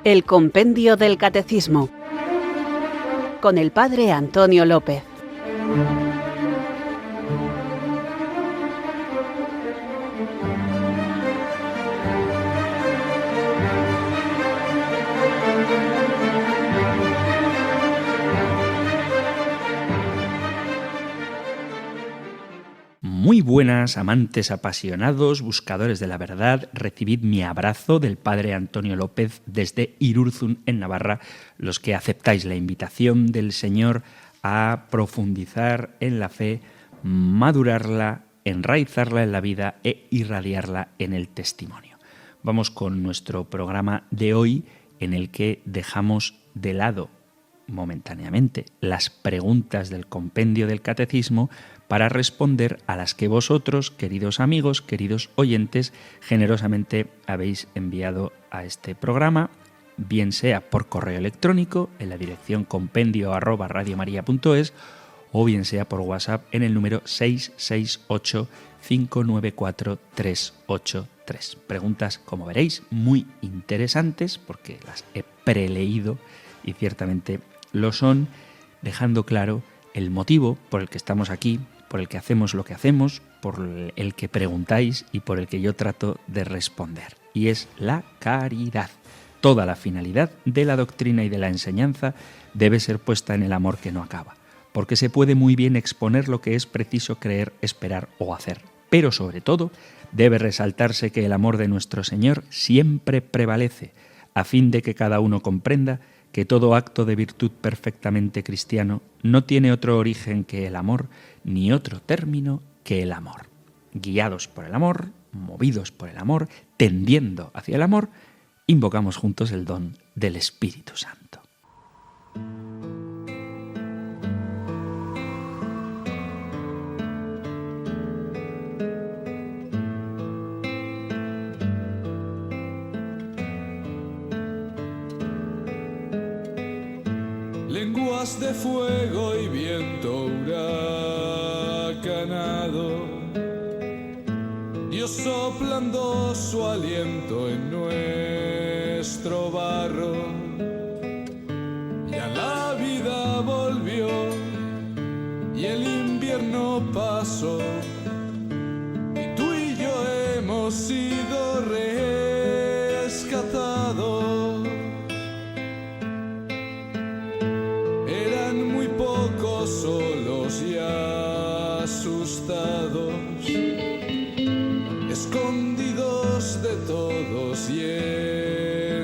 El Compendio del Catecismo, con el Padre Antonio López. Muy buenas, amantes apasionados, buscadores de la verdad, recibid mi abrazo del Padre Antonio López desde Irurzun, en Navarra, los que aceptáis la invitación del Señor a profundizar en la fe, madurarla, enraizarla en la vida e irradiarla en el testimonio. Vamos con nuestro programa de hoy, en el que dejamos de lado momentáneamente las preguntas del compendio del catecismo para responder a las que vosotros, queridos amigos, queridos oyentes, generosamente habéis enviado a este programa, bien sea por correo electrónico en la dirección compendio@radiomaria.es o bien sea por WhatsApp en el número 668-594-383. Preguntas, como veréis, muy interesantes porque las he preleído y ciertamente lo son, dejando claro el motivo por el que estamos aquí, por el que hacemos lo que hacemos, por el que preguntáis y por el que yo trato de responder. Y es la caridad. Toda la finalidad de la doctrina y de la enseñanza debe ser puesta en el amor que no acaba, porque se puede muy bien exponer lo que es preciso creer, esperar o hacer. Pero sobre todo, debe resaltarse que el amor de nuestro Señor siempre prevalece, a fin de que cada uno comprenda que todo acto de virtud perfectamente cristiano no tiene otro origen que el amor, ni otro término que el amor. Guiados por el amor, movidos por el amor, tendiendo hacia el amor, invocamos juntos el don del Espíritu Santo. Lenguas de fuego y viento huracanado, Dios soplando su aliento en nuestro barro, ya la vida volvió y el invierno pasó, y tú y yo hemos sido rescatados. Solos y asustados, escondidos de todos y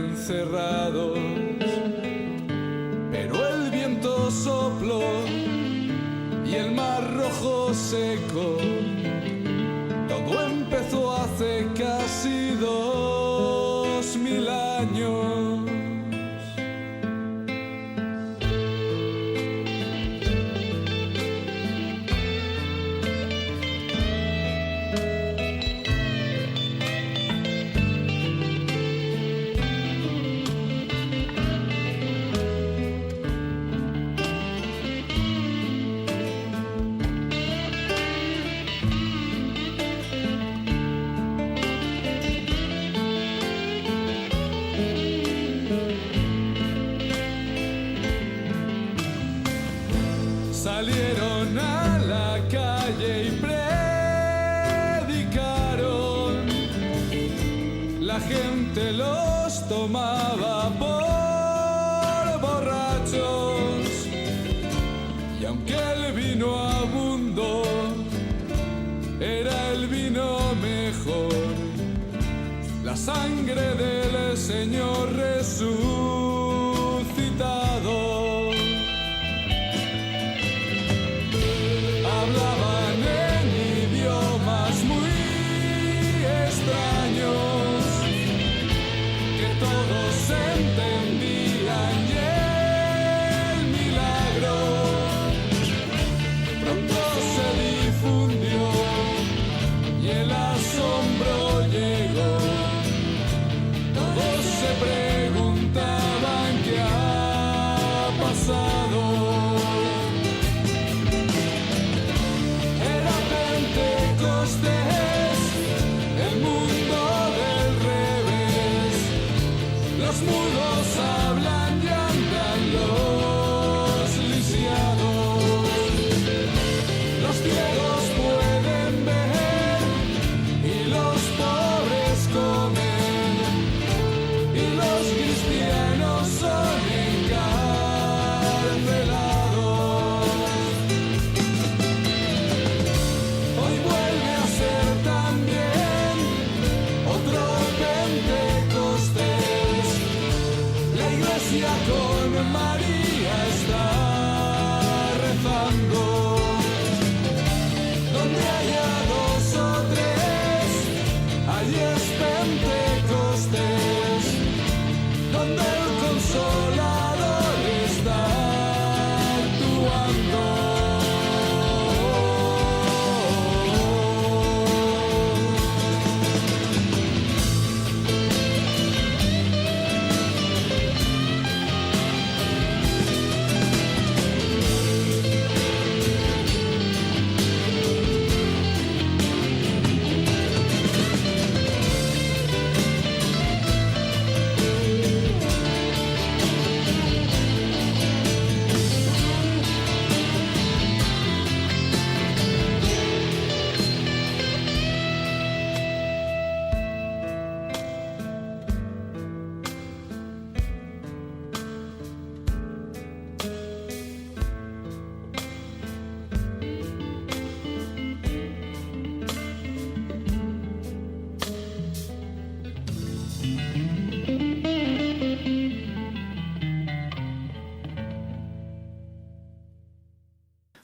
encerrados, pero el viento sopló y el mar rojo secó. Todo empezó hace casi 2000 años. Salieron a la calle y predicaron, la gente los tomaba por borrachos, y aunque el vino abundó, era el vino mejor, la sangre del Señor resucitado. Hablaban en idiomas muy extraños que todos entendían, y el milagro pronto se difundió y el asombro llegó. Todos se preguntaban mudos hablan y andan los lisiados. Los ciegos pueden ver y los pobres comen, y los cristianos son encarcelados. Hoy vuelve a ser también otro Pentecostés. La iglesia con María está rezando. Donde haya dos o tres, allí es Pentecostés. Donde el Consolador está actuando.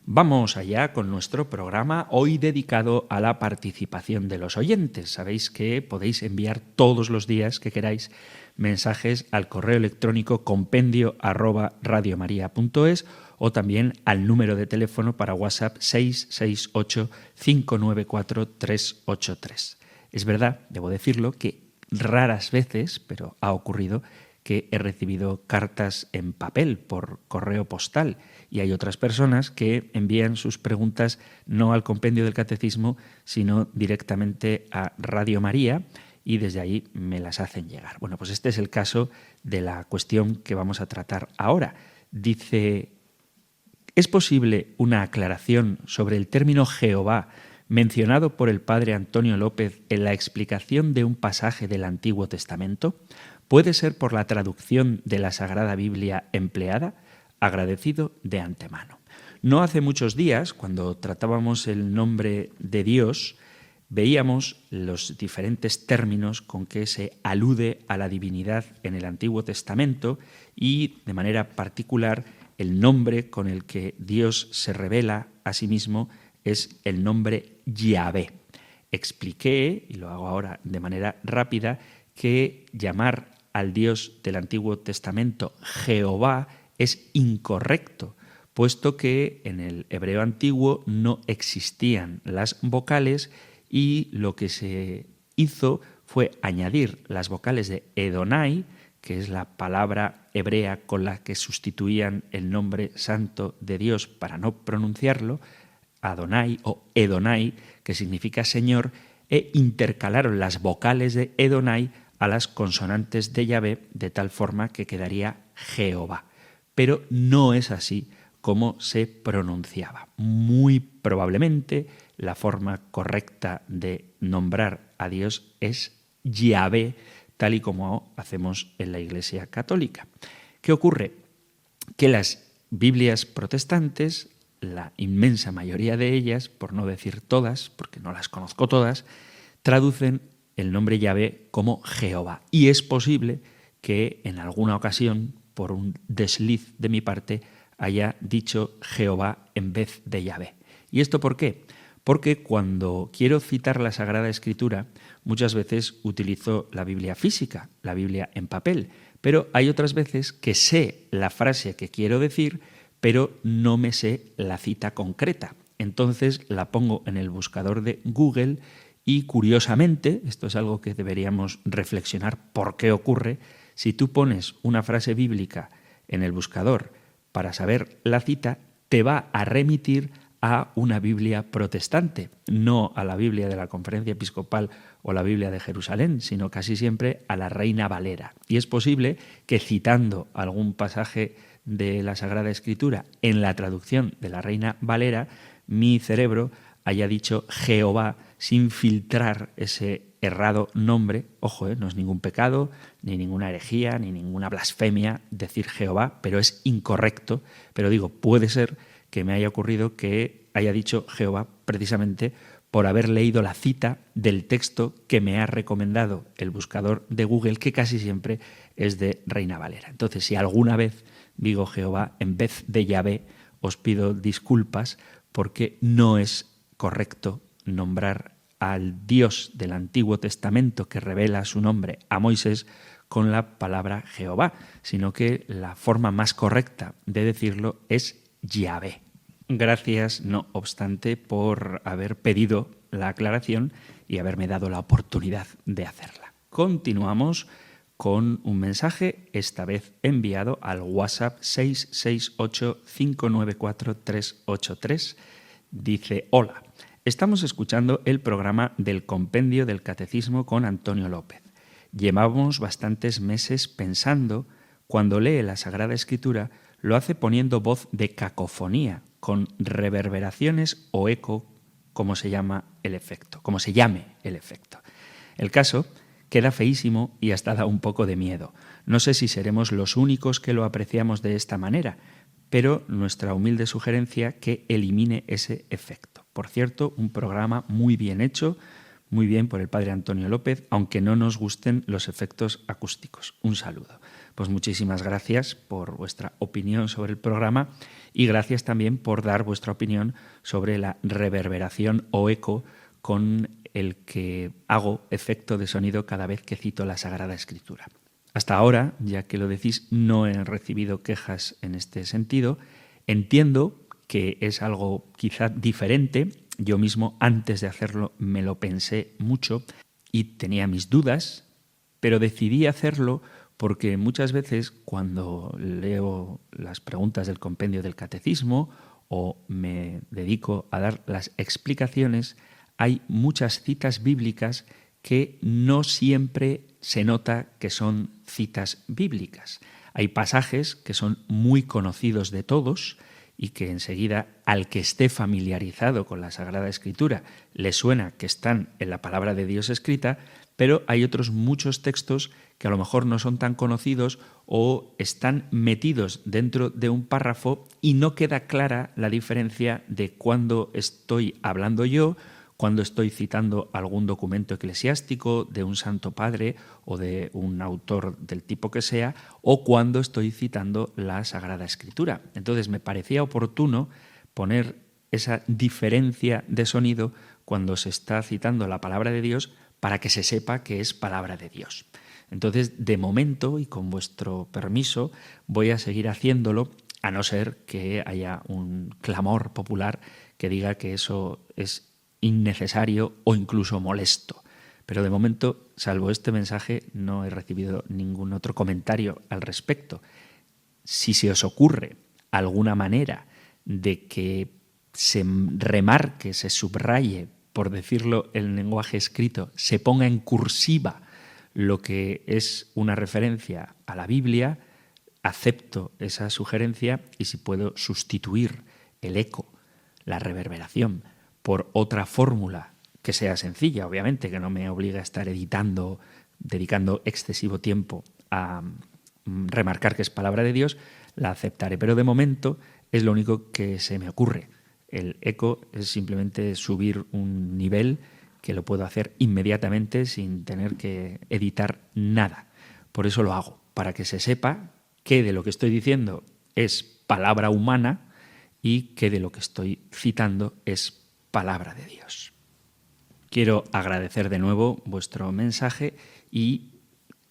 Vamos allá con nuestro programa, hoy dedicado a la participación de los oyentes. Sabéis que podéis enviar todos los días que queráis mensajes al correo electrónico compendio@radiomaria.es o también al número de teléfono para WhatsApp 668-594-383. Es verdad, debo decirlo, que raras veces, pero ha ocurrido, que he recibido cartas en papel por correo postal, y hay otras personas que envían sus preguntas no al compendio del catecismo, sino directamente a Radio María, y desde ahí me las hacen llegar. Bueno, pues este es el caso de la cuestión que vamos a tratar ahora. Dice: ¿es posible una aclaración sobre el término Jehová mencionado por el padre Antonio López en la explicación de un pasaje del Antiguo Testamento? ¿Puede ser por la traducción de la Sagrada Biblia empleada? Agradecido de antemano. No hace muchos días, cuando tratábamos el nombre de Dios, veíamos los diferentes términos con que se alude a la divinidad en el Antiguo Testamento y, de manera particular, el nombre con el que Dios se revela a sí mismo es el nombre Yahvé. Expliqué, y lo hago ahora de manera rápida, que llamar al Dios del Antiguo Testamento Jehová es incorrecto, puesto que en el hebreo antiguo no existían las vocales y lo que se hizo fue añadir las vocales de Edonai, que es la palabra hebrea con la que sustituían el nombre santo de Dios para no pronunciarlo, Adonai o Edonai, que significa Señor, e intercalaron las vocales de Edonai a las consonantes de Yahvé, de tal forma que quedaría Jehová. Pero no es así como se pronunciaba. Muy probablemente la forma correcta de nombrar a Dios es Yahvé, tal y como hacemos en la Iglesia Católica. ¿Qué ocurre? Que las Biblias protestantes, la inmensa mayoría de ellas, por no decir todas, porque no las conozco todas, traducen el nombre Yahvé como Jehová. Y es posible que en alguna ocasión, por un desliz de mi parte, haya dicho Jehová en vez de Yahvé. ¿Y esto por qué? Porque cuando quiero citar la Sagrada Escritura, muchas veces utilizo la Biblia física, la Biblia en papel, pero hay otras veces que sé la frase que quiero decir, pero no me sé la cita concreta. Entonces la pongo en el buscador de Google y, curiosamente, esto es algo que deberíamos reflexionar por qué ocurre, si tú pones una frase bíblica en el buscador para saber la cita, te va a remitir a una Biblia protestante, no a la Biblia de la Conferencia Episcopal o la Biblia de Jerusalén, sino casi siempre a la Reina Valera. Y es posible que citando algún pasaje de la Sagrada Escritura en la traducción de la Reina Valera, mi cerebro haya dicho Jehová sin filtrar ese errado nombre. Ojo, no es ningún pecado, ni ninguna herejía, ni ninguna blasfemia decir Jehová, pero es incorrecto. Pero digo, puede ser que me haya ocurrido que haya dicho Jehová precisamente por haber leído la cita del texto que me ha recomendado el buscador de Google, que casi siempre es de Reina Valera. Entonces, si alguna vez digo Jehová en vez de Yahvé, os pido disculpas porque no es correcto nombrar al Dios del Antiguo Testamento que revela su nombre a Moisés con la palabra Jehová, sino que la forma más correcta de decirlo es Yahvé. Gracias, no obstante, por haber pedido la aclaración y haberme dado la oportunidad de hacerla. Continuamos con un mensaje, esta vez enviado al WhatsApp 668-594-383. Dice: hola, estamos escuchando el programa del Compendio del Catecismo con Antonio López. Llevamos bastantes meses pensando, cuando lee la Sagrada Escritura, lo hace poniendo voz de cacofonía, con reverberaciones o eco, como se llame el efecto. El caso queda feísimo y hasta da un poco de miedo. No sé si seremos los únicos que lo apreciamos de esta manera, pero nuestra humilde sugerencia que elimine ese efecto. Por cierto, un programa muy bien hecho, muy bien por el padre Antonio López, aunque no nos gusten los efectos acústicos. Un saludo. Pues muchísimas gracias por vuestra opinión sobre el programa y gracias también por dar vuestra opinión sobre la reverberación o eco con el que hago efecto de sonido cada vez que cito la Sagrada Escritura. Hasta ahora, ya que lo decís, no he recibido quejas en este sentido. Entiendo que es algo quizá diferente. Yo mismo, antes de hacerlo, me lo pensé mucho y tenía mis dudas, pero decidí hacerlo porque muchas veces cuando leo las preguntas del compendio del catecismo o me dedico a dar las explicaciones, hay muchas citas bíblicas que no siempre se nota que son citas bíblicas. Hay pasajes que son muy conocidos de todos y que enseguida al que esté familiarizado con la Sagrada Escritura le suena que están en la palabra de Dios escrita, pero hay otros muchos textos que a lo mejor no son tan conocidos o están metidos dentro de un párrafo y no queda clara la diferencia de cuando estoy hablando yo, cuando estoy citando algún documento eclesiástico de un santo padre o de un autor del tipo que sea, o cuando estoy citando la Sagrada Escritura. Entonces me parecía oportuno poner esa diferencia de sonido cuando se está citando la palabra de Dios para que se sepa que es palabra de Dios. Entonces, de momento, y con vuestro permiso, voy a seguir haciéndolo, a no ser que haya un clamor popular que diga que eso es innecesario o incluso molesto. Pero de momento, salvo este mensaje, no he recibido ningún otro comentario al respecto. Si se os ocurre alguna manera de que se remarque, se subraye, por decirlo en lenguaje escrito, se ponga en cursiva lo que es una referencia a la Biblia, acepto esa sugerencia y si puedo sustituir el eco, la reverberación, por otra fórmula que sea sencilla, obviamente, que no me obligue a estar editando, dedicando excesivo tiempo a remarcar que es palabra de Dios, la aceptaré. Pero de momento es lo único que se me ocurre. El eco es simplemente subir un nivel que lo puedo hacer inmediatamente sin tener que editar nada. Por eso lo hago, para que se sepa que de lo que estoy diciendo es palabra humana y que de lo que estoy citando es palabra de Dios. Quiero agradecer de nuevo vuestro mensaje y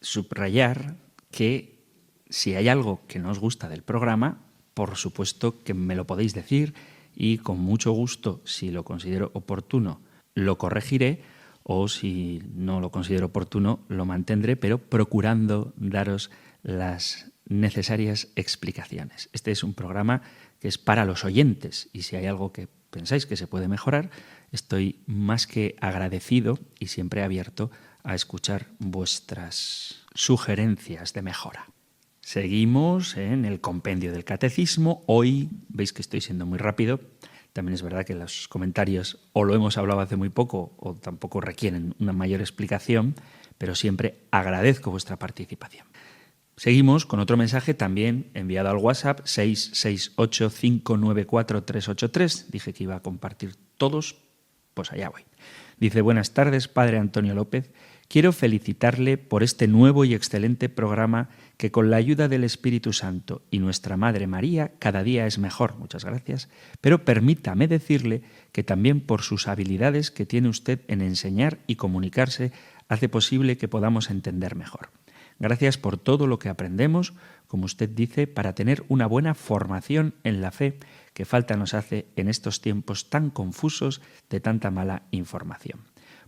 subrayar que si hay algo que no os gusta del programa, por supuesto que me lo podéis decir y con mucho gusto, si lo considero oportuno, lo corregiré o si no lo considero oportuno, lo mantendré, pero procurando daros las necesarias explicaciones. Este es un programa que es para los oyentes y si hay algo que pensáis que se puede mejorar, estoy más que agradecido y siempre abierto a escuchar vuestras sugerencias de mejora. Seguimos en el compendio del catecismo. Hoy veis que estoy siendo muy rápido. También es verdad que los comentarios o lo hemos hablado hace muy poco o tampoco requieren una mayor explicación, pero siempre agradezco vuestra participación. Seguimos con otro mensaje también enviado al WhatsApp 668-594-383. Dije que iba a compartir todos, pues allá voy. Dice: buenas tardes, Padre Antonio López. Quiero felicitarle por este nuevo y excelente programa que con la ayuda del Espíritu Santo y nuestra Madre María cada día es mejor. Muchas gracias. Pero permítame decirle que también por sus habilidades que tiene usted en enseñar y comunicarse hace posible que podamos entender mejor. Gracias por todo lo que aprendemos, como usted dice, para tener una buena formación en la fe que falta nos hace en estos tiempos tan confusos de tanta mala información.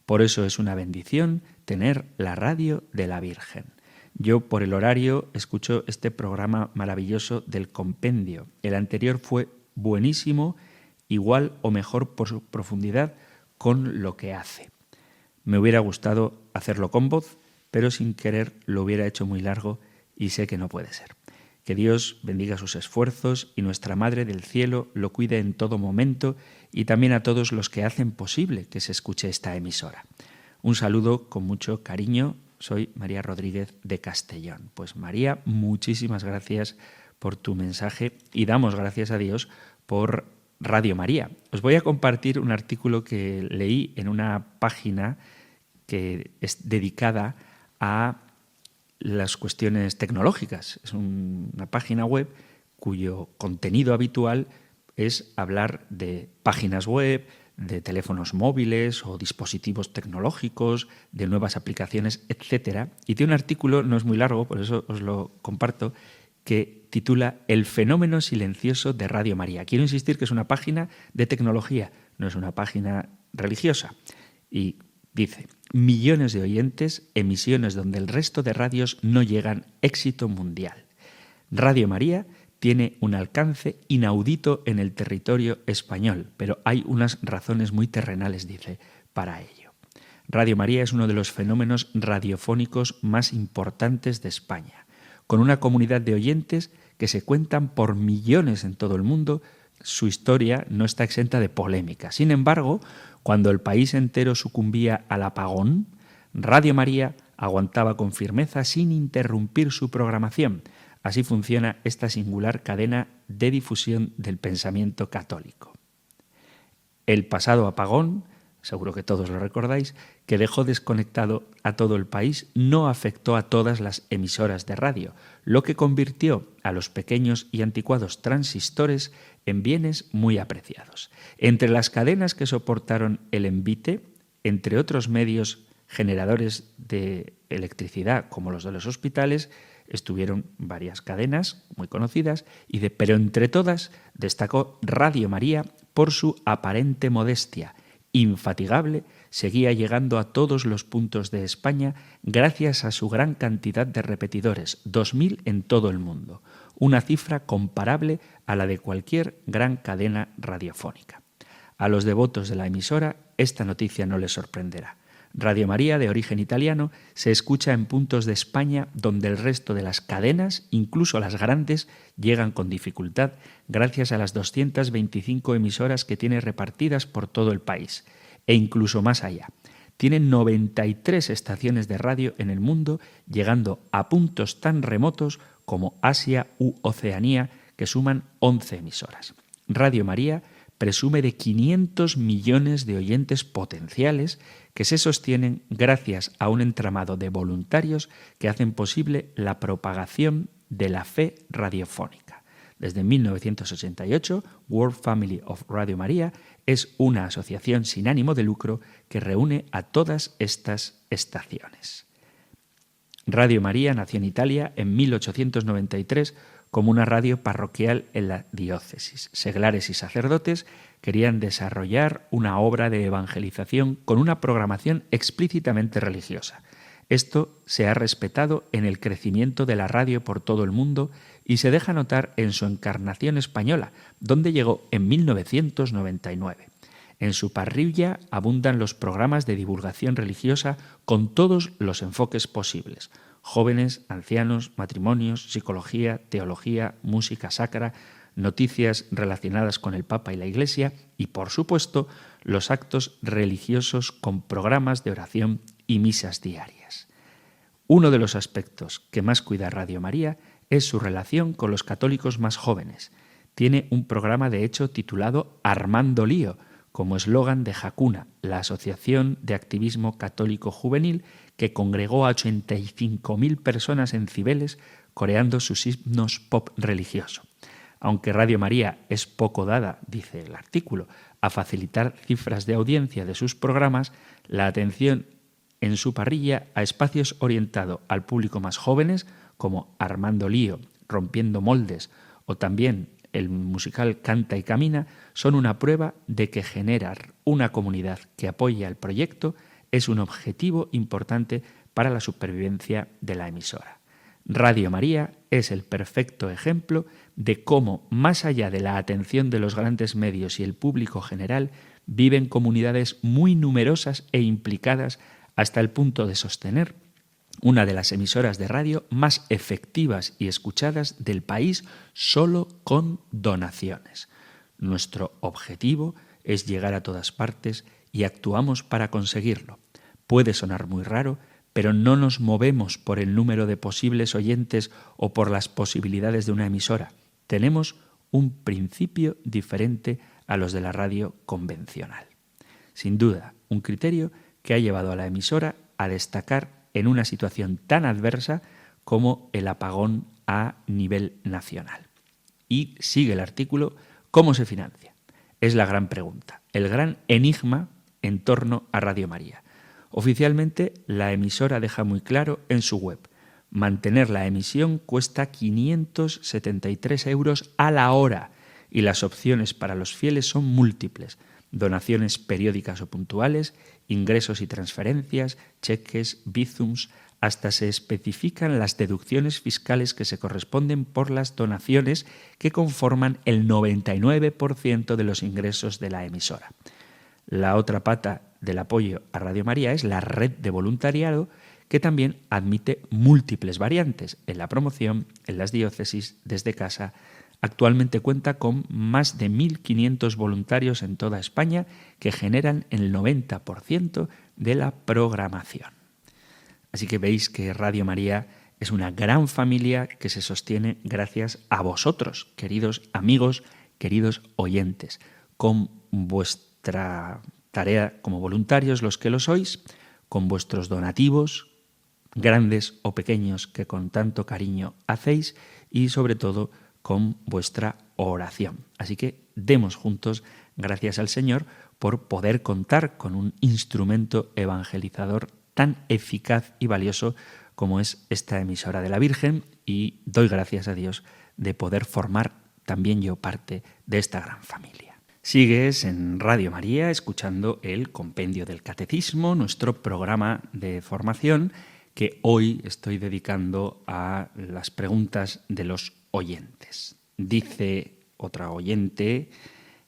Por eso es una bendición tener la radio de la Virgen. Yo por el horario escucho este programa maravilloso del compendio. El anterior fue buenísimo, igual o mejor por su profundidad con lo que hace. Me hubiera gustado hacerlo con voz, pero sin querer lo hubiera hecho muy largo y sé que no puede ser. Que Dios bendiga sus esfuerzos y nuestra Madre del Cielo lo cuide en todo momento y también a todos los que hacen posible que se escuche esta emisora. Un saludo con mucho cariño. Soy María Rodríguez de Castellón. Pues María, muchísimas gracias por tu mensaje y damos gracias a Dios por Radio María. Os voy a compartir un artículo que leí en una página que es dedicada a las cuestiones tecnológicas. Es una página web cuyo contenido habitual es hablar de páginas web, de teléfonos móviles o dispositivos tecnológicos, de nuevas aplicaciones, etc. Y tiene un artículo, no es muy largo, por eso os lo comparto, que titula El fenómeno silencioso de Radio María. Quiero insistir que es una página de tecnología, no es una página religiosa. Y dice: millones de oyentes, emisiones donde el resto de radios no llegan, éxito mundial. Radio María tiene un alcance inaudito en el territorio español, pero hay unas razones muy terrenales, dice, para ello. Radio María es uno de los fenómenos radiofónicos más importantes de España, con una comunidad de oyentes que se cuentan por millones en todo el mundo. Su historia no está exenta de polémica. Sin embargo, cuando el país entero sucumbía al apagón, Radio María aguantaba con firmeza sin interrumpir su programación. Así funciona esta singular cadena de difusión del pensamiento católico. El pasado apagón, seguro que todos lo recordáis, que dejó desconectado a todo el país, no afectó a todas las emisoras de radio, lo que convirtió a los pequeños y anticuados transistores en bienes muy apreciados. Entre las cadenas que soportaron el envite, entre otros medios generadores de electricidad como los de los hospitales, estuvieron varias cadenas muy conocidas, pero entre todas destacó Radio María por su aparente modestia. Infatigable, seguía llegando a todos los puntos de España gracias a su gran cantidad de repetidores, 2.000 en todo el mundo, una cifra comparable a la de cualquier gran cadena radiofónica. A los devotos de la emisora esta noticia no les sorprenderá. Radio María, de origen italiano, se escucha en puntos de España donde el resto de las cadenas, incluso las grandes, llegan con dificultad gracias a las 225 emisoras que tiene repartidas por todo el país, e incluso más allá. Tiene 93 estaciones de radio en el mundo, llegando a puntos tan remotos como Asia u Oceanía, que suman 11 emisoras. Radio María presume de 500 millones de oyentes potenciales que se sostienen gracias a un entramado de voluntarios que hacen posible la propagación de la fe radiofónica. Desde 1988, World Family of Radio María es una asociación sin ánimo de lucro que reúne a todas estas estaciones. Radio María nació en Italia en 1893 como una radio parroquial en la diócesis. Seglares y sacerdotes querían desarrollar una obra de evangelización con una programación explícitamente religiosa. Esto se ha respetado en el crecimiento de la radio por todo el mundo y se deja notar en su encarnación española, donde llegó en 1999. En su parrilla abundan los programas de divulgación religiosa con todos los enfoques posibles: jóvenes, ancianos, matrimonios, psicología, teología, música sacra, noticias relacionadas con el Papa y la Iglesia y, por supuesto, los actos religiosos con programas de oración y misas diarias. Uno de los aspectos que más cuida Radio María es su relación con los católicos más jóvenes. Tiene un programa, de hecho, titulado Armando Lío, como eslogan de Jacuna, la Asociación de Activismo Católico Juvenil, que congregó a 85.000 personas en Cibeles coreando sus himnos pop religioso. Aunque Radio María es poco dada, dice el artículo, a facilitar cifras de audiencia de sus programas, la atención en su parrilla a espacios orientados al público más jóvenes, como Armando Lío, Rompiendo Moldes, o también el musical Canta y Camina, son una prueba de que generar una comunidad que apoye al proyecto es un objetivo importante para la supervivencia de la emisora. Radio María es el perfecto ejemplo de cómo, más allá de la atención de los grandes medios y el público general, viven comunidades muy numerosas e implicadas hasta el punto de sostener una de las emisoras de radio más efectivas y escuchadas del país solo con donaciones. Nuestro objetivo es llegar a todas partes y actuamos para conseguirlo. Puede sonar muy raro, pero no nos movemos por el número de posibles oyentes o por las posibilidades de una emisora. Tenemos un principio diferente a los de la radio convencional. Sin duda, un criterio que ha llevado a la emisora a destacar en una situación tan adversa como el apagón a nivel nacional. Y sigue el artículo: ¿cómo se financia? Es la gran pregunta, el gran enigma en torno a Radio María. Oficialmente, la emisora deja muy claro en su web: mantener la emisión cuesta 573 euros a la hora y las opciones para los fieles son múltiples: donaciones periódicas o puntuales, ingresos y transferencias, cheques, bizums. Hasta se especifican las deducciones fiscales que se corresponden por las donaciones, que conforman el 99% de los ingresos de la emisora. La otra pata del apoyo a Radio María es la red de voluntariado, que también admite múltiples variantes en la promoción, en las diócesis, desde casa. Actualmente cuenta con más de 1.500 voluntarios en toda España que generan el 90% de la programación. Así que veis que Radio María es una gran familia que se sostiene gracias a vosotros, queridos amigos, queridos oyentes, con vuestra tarea como voluntarios, los que lo sois, con vuestros donativos, grandes o pequeños, que con tanto cariño hacéis, y sobre todo con vuestra oración. Así que demos juntos gracias al Señor por poder contar con un instrumento evangelizador tan eficaz y valioso como es esta emisora de la Virgen, y doy gracias a Dios de poder formar también yo parte de esta gran familia. Sigues en Radio María escuchando el Compendio del Catecismo, nuestro programa de formación que hoy estoy dedicando a las preguntas de los oyentes. Dice otra oyente,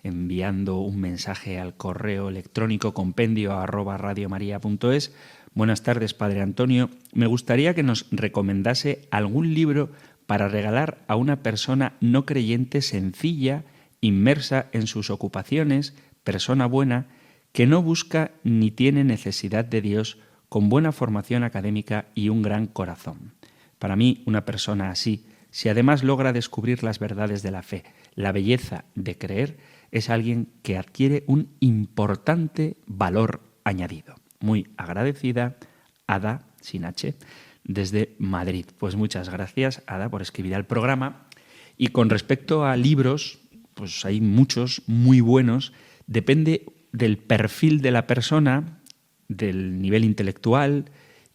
enviando un mensaje al correo electrónico compendio@radiomaria.es: buenas tardes, Padre Antonio. Me gustaría que nos recomendase algún libro para regalar a una persona no creyente, sencilla, inmersa en sus ocupaciones, persona buena, que no busca ni tiene necesidad de Dios, con buena formación académica y un gran corazón. Para mí, una persona así, si además logra descubrir las verdades de la fe, la belleza de creer, es alguien que adquiere un importante valor añadido. Muy agradecida, Ada, sin H, desde Madrid. Pues muchas gracias, Ada, por escribir al programa. Y con respecto a libros, pues hay muchos muy buenos. Depende del perfil de la persona, del nivel intelectual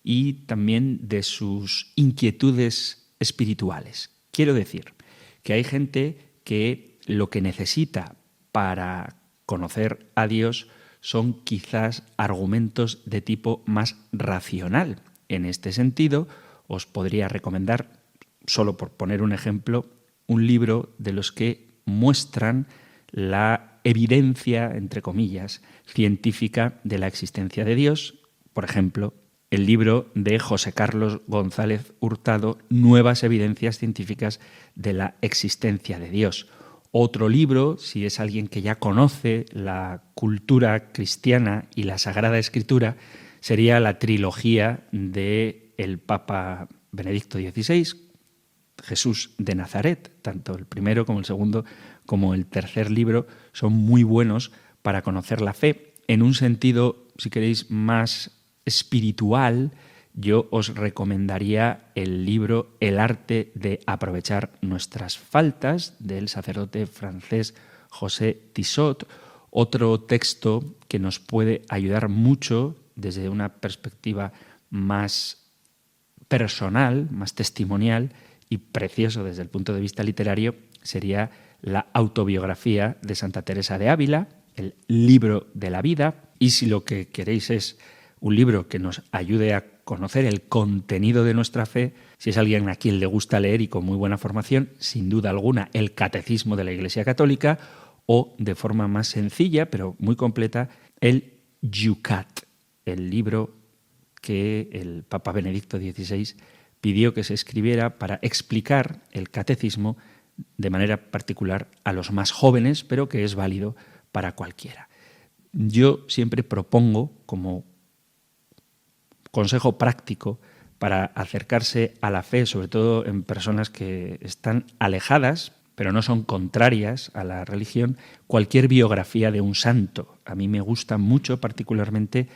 y también de sus inquietudes espirituales. Quiero decir que hay gente que lo que necesita para conocer a Dios son quizás argumentos de tipo más racional. En este sentido, os podría recomendar, solo por poner un ejemplo, un libro de los que muestran la evidencia, entre comillas, científica de la existencia de Dios. Por ejemplo, el libro de José Carlos González Hurtado, Nuevas evidencias científicas de la existencia de Dios. Otro libro, si es alguien que ya conoce la cultura cristiana y la Sagrada Escritura, sería la trilogía del Papa Benedicto XVI, Jesús de Nazaret. Tanto el primero como el segundo como el tercer libro son muy buenos para conocer la fe. En un sentido, si queréis, más espiritual, yo os recomendaría el libro El arte de aprovechar nuestras faltas, del sacerdote francés José Tissot, otro texto que nos puede ayudar mucho desde una perspectiva más personal, más testimonial y precioso desde el punto de vista literario, sería la autobiografía de Santa Teresa de Ávila, el libro de la vida. Y si lo que queréis es un libro que nos ayude a conocer el contenido de nuestra fe, si es alguien a quien le gusta leer y con muy buena formación, sin duda alguna, el Catecismo de la Iglesia Católica, o de forma más sencilla, pero muy completa, el Yucat, el libro que el Papa Benedicto XVI pidió que se escribiera para explicar el catecismo de manera particular a los más jóvenes, pero que es válido para cualquiera. Yo siempre propongo, como consejo práctico para acercarse a la fe, sobre todo en personas que están alejadas, pero no son contrarias a la religión, cualquier biografía de un santo. A mí me gustan mucho particularmente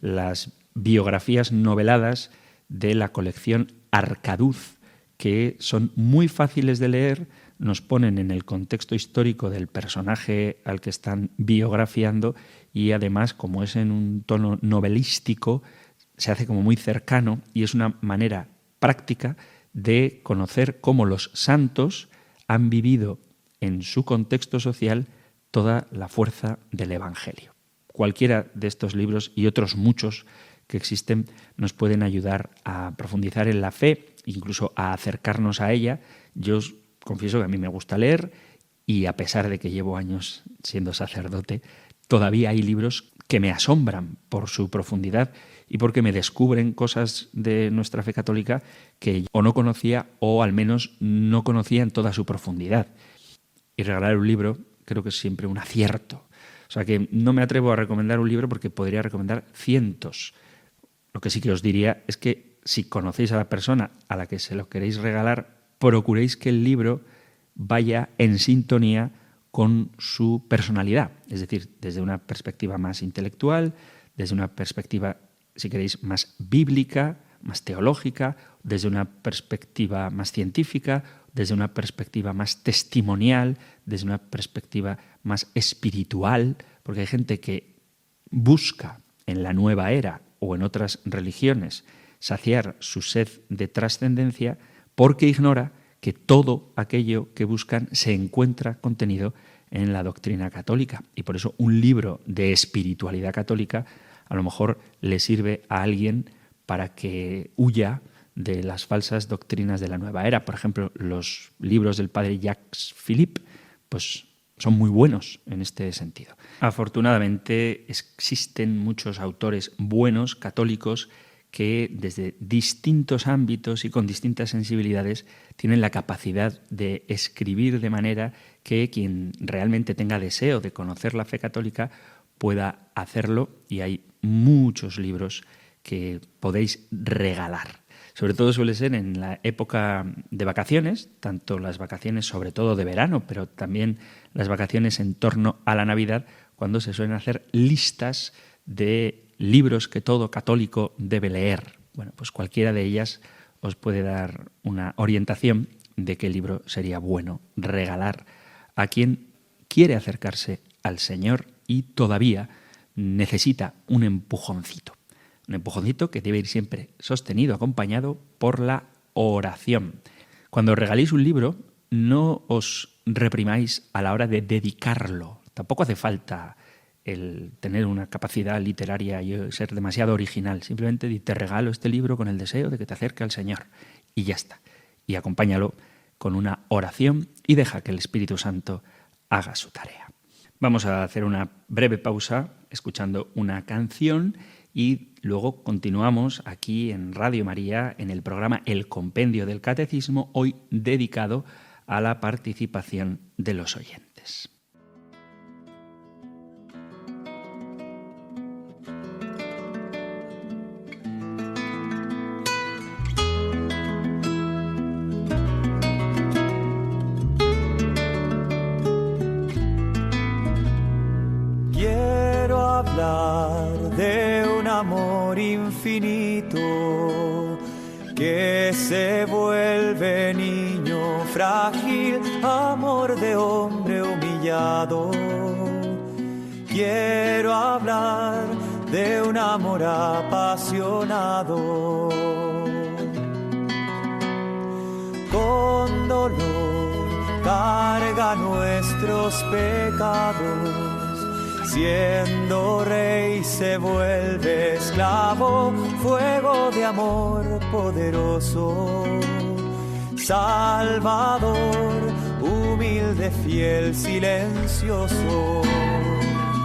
las biografías noveladas de la colección Arcaduz, que son muy fáciles de leer, nos ponen en el contexto histórico del personaje al que están biografiando y además, como es en un tono novelístico, se hace como muy cercano y es una manera práctica de conocer cómo los santos han vivido en su contexto social toda la fuerza del Evangelio. Cualquiera de estos libros y otros muchos que existen nos pueden ayudar a profundizar en la fe, incluso a acercarnos a ella. Yo os confieso que a mí me gusta leer y a pesar de que llevo años siendo sacerdote, todavía hay libros que me asombran por su profundidad y porque me descubren cosas de nuestra fe católica que o no conocía o al menos no conocía en toda su profundidad. Y regalar un libro creo que es siempre un acierto. O sea que no me atrevo a recomendar un libro porque podría recomendar cientos. Lo que sí que os diría es que si conocéis a la persona a la que se lo queréis regalar, procuréis que el libro vaya en sintonía con su personalidad. Es decir, desde una perspectiva más intelectual, desde una perspectiva, si queréis, más bíblica, más teológica, desde una perspectiva más científica, desde una perspectiva más testimonial, desde una perspectiva más espiritual, porque hay gente que busca en la nueva era o en otras religiones saciar su sed de trascendencia porque ignora que todo aquello que buscan se encuentra contenido en la doctrina católica. Y por eso un libro de espiritualidad católica a lo mejor le sirve a alguien para que huya de las falsas doctrinas de la nueva era. Por ejemplo, los libros del padre Jacques Philippe pues son muy buenos en este sentido. Afortunadamente existen muchos autores buenos, católicos, que desde distintos ámbitos y con distintas sensibilidades tienen la capacidad de escribir de manera que quien realmente tenga deseo de conocer la fe católica pueda hacerlo, y hay muchos libros que podéis regalar. Sobre todo suele ser en la época de vacaciones, tanto las vacaciones sobre todo de verano, pero también las vacaciones en torno a la Navidad, cuando se suelen hacer listas de libros que todo católico debe leer. Bueno, pues cualquiera de ellas os puede dar una orientación de qué libro sería bueno regalar a quien quiere acercarse al Señor y todavía necesita un empujoncito. Un empujoncito que debe ir siempre sostenido, acompañado por la oración. Cuando regaléis un libro, no os reprimáis a la hora de dedicarlo. Tampoco hace falta el tener una capacidad literaria y ser demasiado original. Simplemente te regalo este libro con el deseo de que te acerque al Señor. Y ya está. Y acompáñalo con una oración y deja que el Espíritu Santo haga su tarea. Vamos a hacer una breve pausa escuchando una canción y luego continuamos aquí en Radio María en el programa El Compendio del Catecismo, hoy dedicado a la participación de los oyentes. Quiero hablar de un amor infinito que se vuelve niño frágil, amor de hombre humillado. Quiero hablar de un amor apasionado. Con dolor carga nuestros pecados. Siendo rey se vuelve esclavo, fuego de amor poderoso. Salvador, humilde, fiel, silencioso.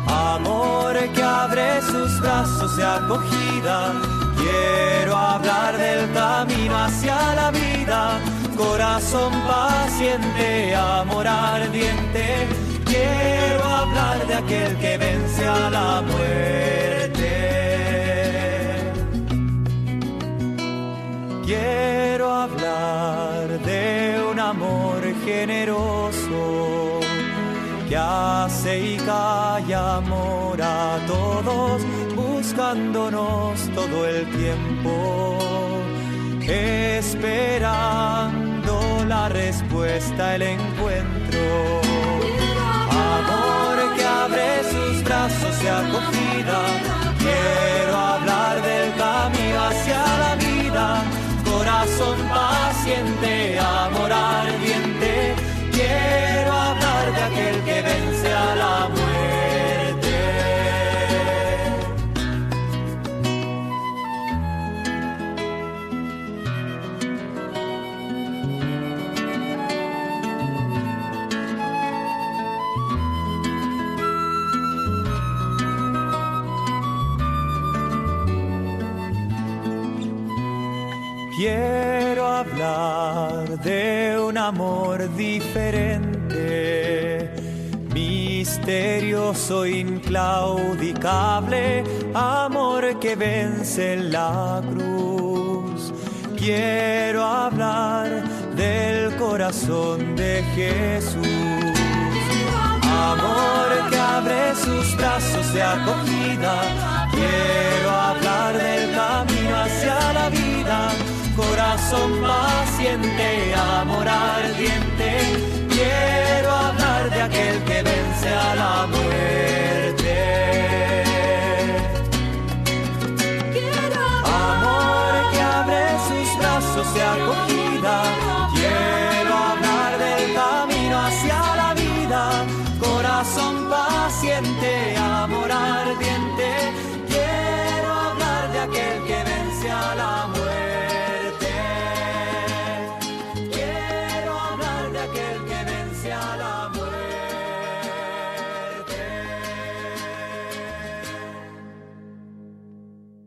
Amor que abre sus brazos de acogida. Quiero hablar del camino hacia la vida. Corazón paciente, amor ardiente. Quiero hablar de aquel que vence a la muerte. Quiero hablar de un amor generoso que hace y calla amor a todos, buscándonos todo el tiempo, esperando la respuesta, el encuentro. Amor que abre sus brazos de acogida. Quiero hablar del camino hacia la vida. Corazón paciente, amor ardiente. Quiero hablar de aquel que vence a la muerte. Quiero hablar de un amor diferente, misterioso, inclaudicable, amor que vence en la cruz. Quiero hablar del corazón de Jesús. Amor que abre sus brazos de acogida. Quiero hablar del camino hacia la vida. Corazón paciente, amor ardiente. Quiero hablar de aquel que vence a la muerte. Amor que abre sus brazos de acogida. Quiero hablar del camino hacia la vida. Corazón paciente, amor ardiente. Quiero hablar de aquel que vence a la muerte.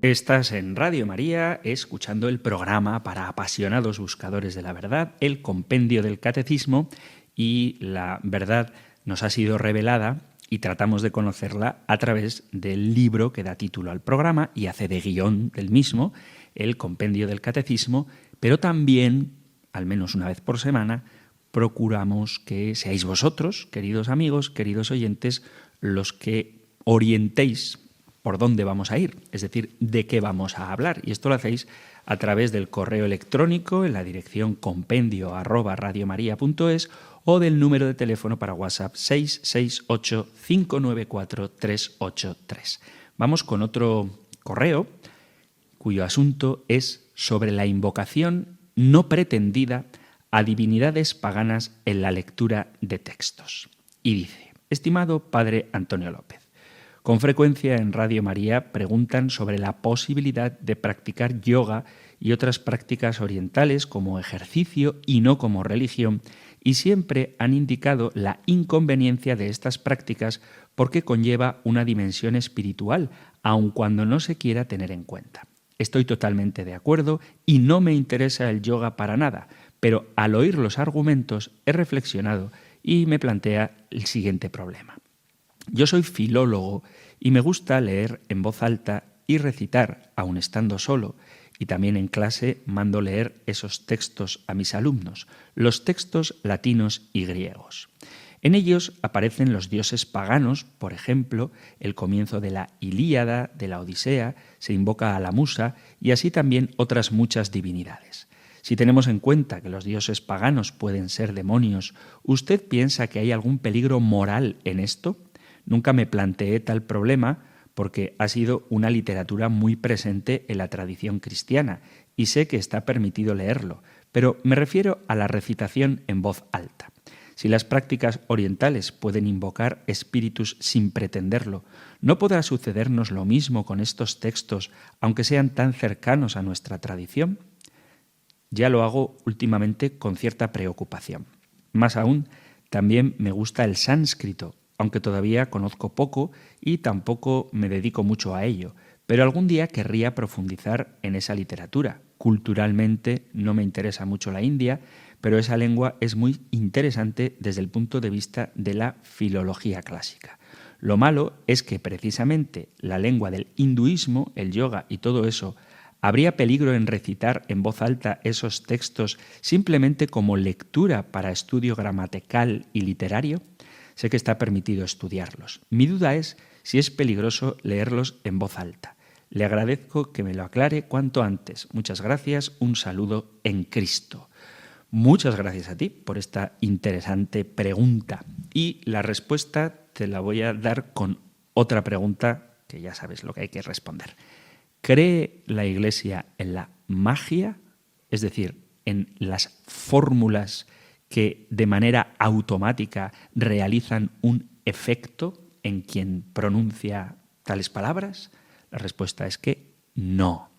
Estás en Radio María escuchando el programa para apasionados buscadores de la verdad, el Compendio del Catecismo, y la verdad nos ha sido revelada y tratamos de conocerla a través del libro que da título al programa y hace de guión del mismo, el Compendio del Catecismo, pero también, al menos una vez por semana, procuramos que seáis vosotros, queridos amigos, queridos oyentes, los que orientéis por dónde vamos a ir, es decir, de qué vamos a hablar. Y esto lo hacéis a través del correo electrónico en la dirección compendio@radiomaria.es o del número de teléfono para WhatsApp 668-594-383. Vamos con otro correo cuyo asunto es sobre la invocación no pretendida a divinidades paganas en la lectura de textos. Y dice: estimado padre Antonio López, Con frecuencia en Radio María preguntan sobre la posibilidad de practicar yoga y otras prácticas orientales como ejercicio y no como religión, y siempre han indicado la inconveniencia de estas prácticas porque conlleva una dimensión espiritual, aun cuando no se quiera tener en cuenta. Estoy totalmente de acuerdo y no me interesa el yoga para nada, pero al oír los argumentos he reflexionado y me plantea el siguiente problema. Yo soy filólogo y me gusta leer en voz alta y recitar, aun estando solo, y también en clase mando leer esos textos a mis alumnos, los textos latinos y griegos. En ellos aparecen los dioses paganos, por ejemplo, el comienzo de la Ilíada, de la Odisea, se invoca a la musa y así también otras muchas divinidades. Si tenemos en cuenta que los dioses paganos pueden ser demonios, ¿usted piensa que hay algún peligro moral en esto? Nunca me planteé tal problema porque ha sido una literatura muy presente en la tradición cristiana y sé que está permitido leerlo, pero me refiero a la recitación en voz alta. Si las prácticas orientales pueden invocar espíritus sin pretenderlo, ¿no podrá sucedernos lo mismo con estos textos, aunque sean tan cercanos a nuestra tradición? Ya lo hago últimamente con cierta preocupación. Más aún, también me gusta el sánscrito, aunque todavía conozco poco y tampoco me dedico mucho a ello, pero algún día querría profundizar en esa literatura. Culturalmente no me interesa mucho la India, pero esa lengua es muy interesante desde el punto de vista de la filología clásica. Lo malo es que precisamente la lengua del hinduismo, el yoga y todo eso, ¿habría peligro en recitar en voz alta esos textos simplemente como lectura para estudio gramatical y literario? Sé que está permitido estudiarlos. Mi duda es si es peligroso leerlos en voz alta. Le agradezco que me lo aclare cuanto antes. Muchas gracias, un saludo en Cristo. Muchas gracias a ti por esta interesante pregunta. Y la respuesta te la voy a dar con otra pregunta que ya sabes lo que hay que responder. ¿Cree la Iglesia en la magia? Es decir, en las fórmulas que de manera automática realizan un efecto en quien pronuncia tales palabras? La respuesta es que no.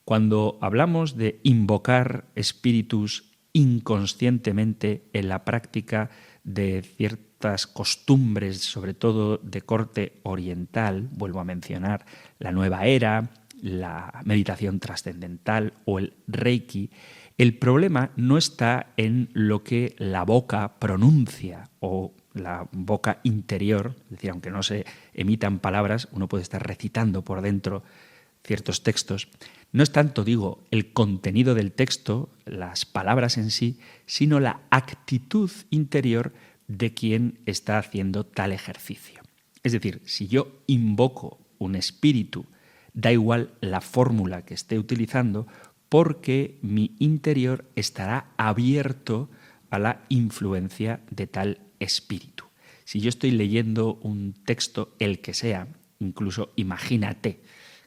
Cuando hablamos de invocar espíritus inconscientemente en la práctica de ciertas costumbres, sobre todo de corte oriental, vuelvo a mencionar la nueva era, la meditación trascendental o el Reiki, el problema no está en lo que la boca pronuncia o la boca interior, es decir, aunque no se emitan palabras, uno puede estar recitando por dentro ciertos textos. No es tanto, digo, el contenido del texto, las palabras en sí, sino la actitud interior de quien está haciendo tal ejercicio. Es decir, si yo invoco un espíritu, da igual la fórmula que esté utilizando, porque mi interior estará abierto a la influencia de tal espíritu. Si yo estoy leyendo un texto, el que sea, incluso imagínate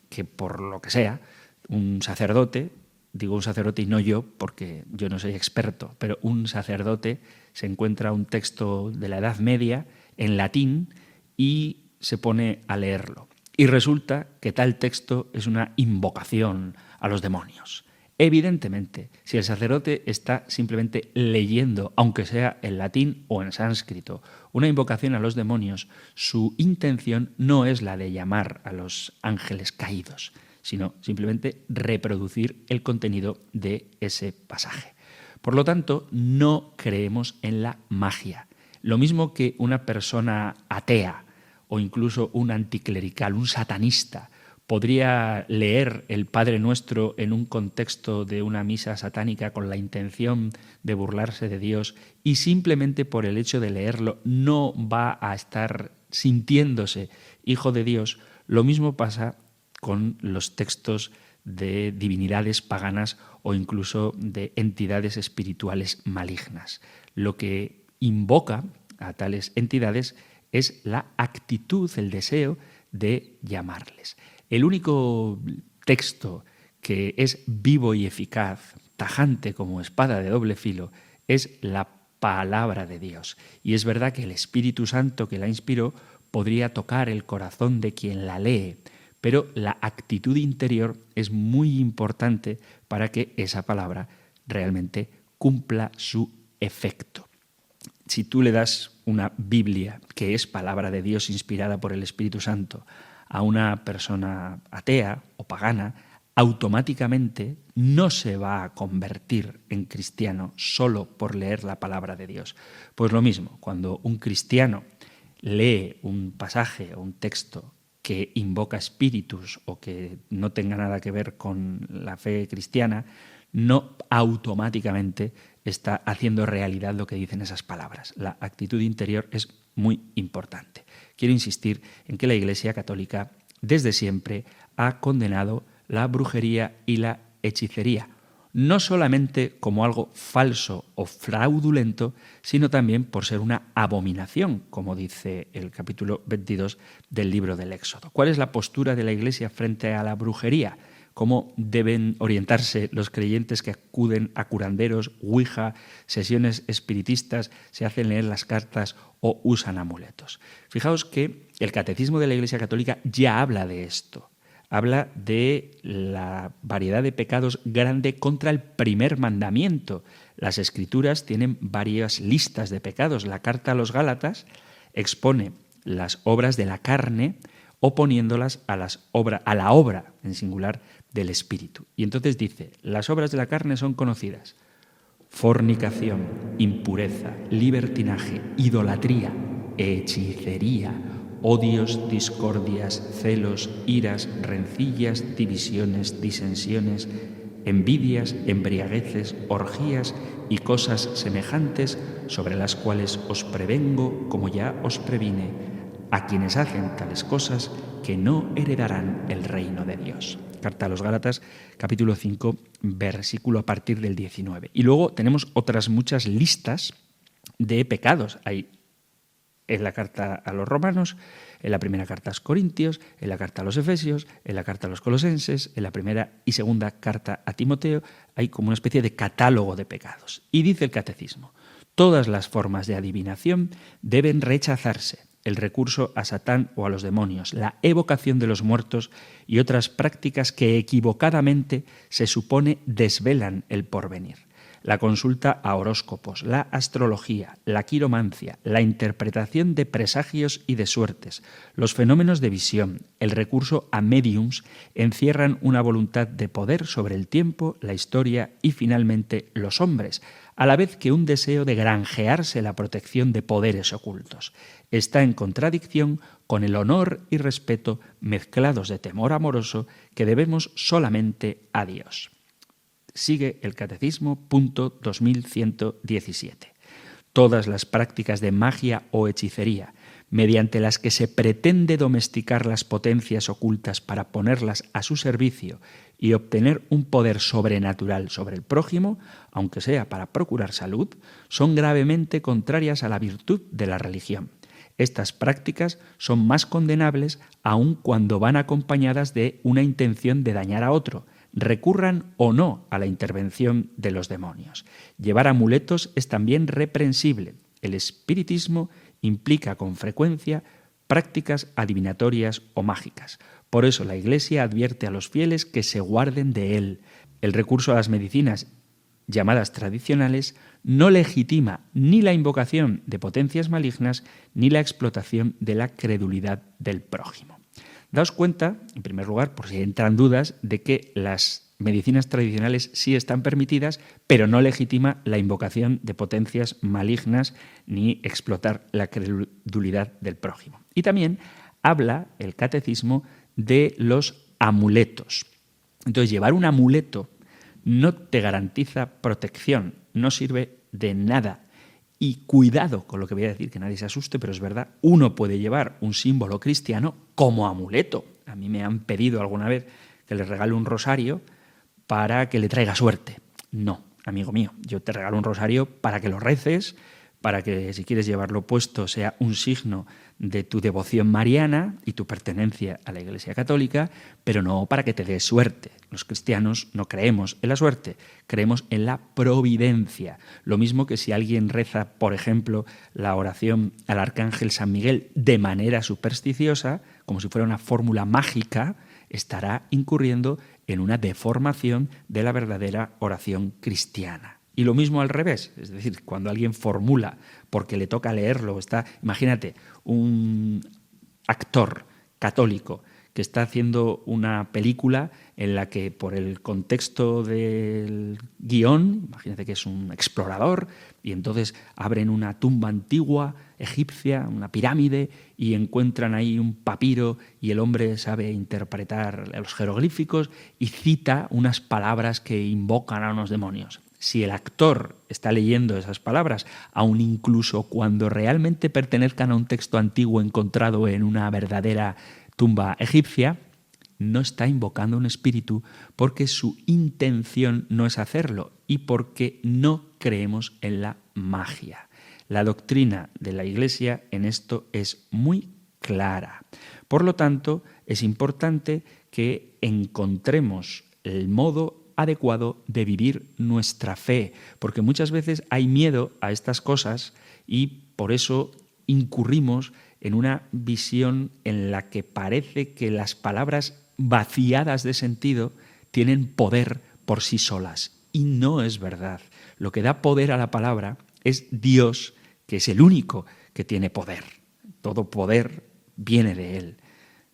que por lo que sea, un sacerdote, digo un sacerdote y no yo, porque yo no soy experto, pero un sacerdote se encuentra un texto de la Edad Media en latín y se pone a leerlo. Y resulta que tal texto es una invocación a los demonios. Evidentemente, si el sacerdote está simplemente leyendo, aunque sea en latín o en sánscrito, una invocación a los demonios, su intención no es la de llamar a los ángeles caídos, sino simplemente reproducir el contenido de ese pasaje. Por lo tanto, no creemos en la magia. Lo mismo que una persona atea o incluso un anticlerical, un satanista, podría leer el Padre Nuestro en un contexto de una misa satánica con la intención de burlarse de Dios y simplemente por el hecho de leerlo no va a estar sintiéndose hijo de Dios. Lo mismo pasa con los textos de divinidades paganas o incluso de entidades espirituales malignas. Lo que invoca a tales entidades es la actitud, el deseo de llamarles. El único texto que es vivo y eficaz, tajante como espada de doble filo, es la palabra de Dios. Y es verdad que el Espíritu Santo que la inspiró podría tocar el corazón de quien la lee, pero la actitud interior es muy importante para que esa palabra realmente cumpla su efecto. Si tú le das una Biblia, que es palabra de Dios inspirada por el Espíritu Santo, a una persona atea o pagana, automáticamente no se va a convertir en cristiano solo por leer la palabra de Dios. Pues lo mismo, cuando un cristiano lee un pasaje o un texto que invoca espíritus o que no tenga nada que ver con la fe cristiana, no automáticamente está haciendo realidad lo que dicen esas palabras. La actitud interior es muy importante. Quiero insistir en que la Iglesia Católica desde siempre ha condenado la brujería y la hechicería, no solamente como algo falso o fraudulento, sino también por ser una abominación, como dice el capítulo 22 del libro del Éxodo. ¿Cuál es la postura de la Iglesia frente a la brujería? ¿Cómo deben orientarse los creyentes que acuden a curanderos, ouija, sesiones espiritistas, se hacen leer las cartas o usan amuletos? Fijaos que el Catecismo de la Iglesia Católica ya habla de esto. Habla de la variedad de pecados grande contra el primer mandamiento. Las Escrituras tienen varias listas de pecados. La carta a los Gálatas expone las obras de la carne oponiéndolas a la obra, en singular, del Espíritu. Y entonces dice, las obras de la carne son conocidas: fornicación, impureza, libertinaje, idolatría, hechicería, odios, discordias, celos, iras, rencillas, divisiones, disensiones, envidias, embriagueces, orgías y cosas semejantes, sobre las cuales os prevengo, como ya os previne, a quienes hacen tales cosas que no heredarán el reino de Dios. Carta a los Gálatas, capítulo 5, versículo a partir del 19. Y luego tenemos otras muchas listas de pecados. Hay en la carta a los Romanos, en la primera carta a los Corintios, en la carta a los Efesios, en la carta a los Colosenses, en la primera y segunda carta a Timoteo, hay como una especie de catálogo de pecados. Y dice el Catecismo, todas las formas de adivinación deben rechazarse: el recurso a Satán o a los demonios, la evocación de los muertos y otras prácticas que equivocadamente se supone desvelan el porvenir. La consulta a horóscopos, la astrología, la quiromancia, la interpretación de presagios y de suertes, los fenómenos de visión, el recurso a médiums encierran una voluntad de poder sobre el tiempo, la historia y finalmente los hombres, a la vez que un deseo de granjearse la protección de poderes ocultos. Está en contradicción con el honor y respeto mezclados de temor amoroso que debemos solamente a Dios. Sigue el Catecismo, punto 2117. Todas las prácticas de magia o hechicería, mediante las que se pretende domesticar las potencias ocultas para ponerlas a su servicio y obtener un poder sobrenatural sobre el prójimo, aunque sea para procurar salud, son gravemente contrarias a la virtud de la religión. Estas prácticas son más condenables aun cuando van acompañadas de una intención de dañar a otro, recurran o no a la intervención de los demonios. Llevar amuletos es también reprensible. El espiritismo implica con frecuencia prácticas adivinatorias o mágicas. Por eso la Iglesia advierte a los fieles que se guarden de él. El recurso a las medicinas llamadas tradicionales no legitima ni la invocación de potencias malignas ni la explotación de la credulidad del prójimo. Daos cuenta, en primer lugar, por si entran dudas, de que las medicinas tradicionales sí están permitidas, pero no legitima la invocación de potencias malignas ni explotar la credulidad del prójimo. Y también habla el Catecismo de los amuletos. Entonces, llevar un amuleto no te garantiza protección, no sirve de nada. Y cuidado con lo que voy a decir, que nadie se asuste, pero es verdad, uno puede llevar un símbolo cristiano como amuleto. A mí me han pedido alguna vez que les regale un rosario para que le traiga suerte. No, amigo mío, yo te regalo un rosario para que lo reces, para que, si quieres llevarlo puesto, sea un signo de tu devoción mariana y tu pertenencia a la Iglesia Católica, pero no para que te dé suerte. Los cristianos no creemos en la suerte, creemos en la providencia. Lo mismo que si alguien reza, por ejemplo, la oración al Arcángel San Miguel de manera supersticiosa, como si fuera una fórmula mágica, estará incurriendo en una deformación de la verdadera oración cristiana. Y lo mismo al revés, es decir, cuando alguien formula porque le toca leerlo, imagínate, un actor católico que está haciendo una película en la que por el contexto del guión, imagínate que es un explorador y entonces abren una tumba antigua egipcia, una pirámide, y encuentran ahí un papiro y el hombre sabe interpretar los jeroglíficos y cita unas palabras que invocan a unos demonios. Si el actor está leyendo esas palabras, aun incluso cuando realmente pertenezcan a un texto antiguo encontrado en una verdadera tumba egipcia, no está invocando un espíritu porque su intención no es hacerlo y porque no creemos en la magia. La doctrina de la Iglesia en esto es muy clara. Por lo tanto, es importante que encontremos el modo adecuado de vivir nuestra fe, porque muchas veces hay miedo a estas cosas y por eso incurrimos en una visión en la que parece que las palabras vaciadas de sentido tienen poder por sí solas. Y no es verdad. Lo que da poder a la palabra es Dios, que es el único que tiene poder. Todo poder viene de Él.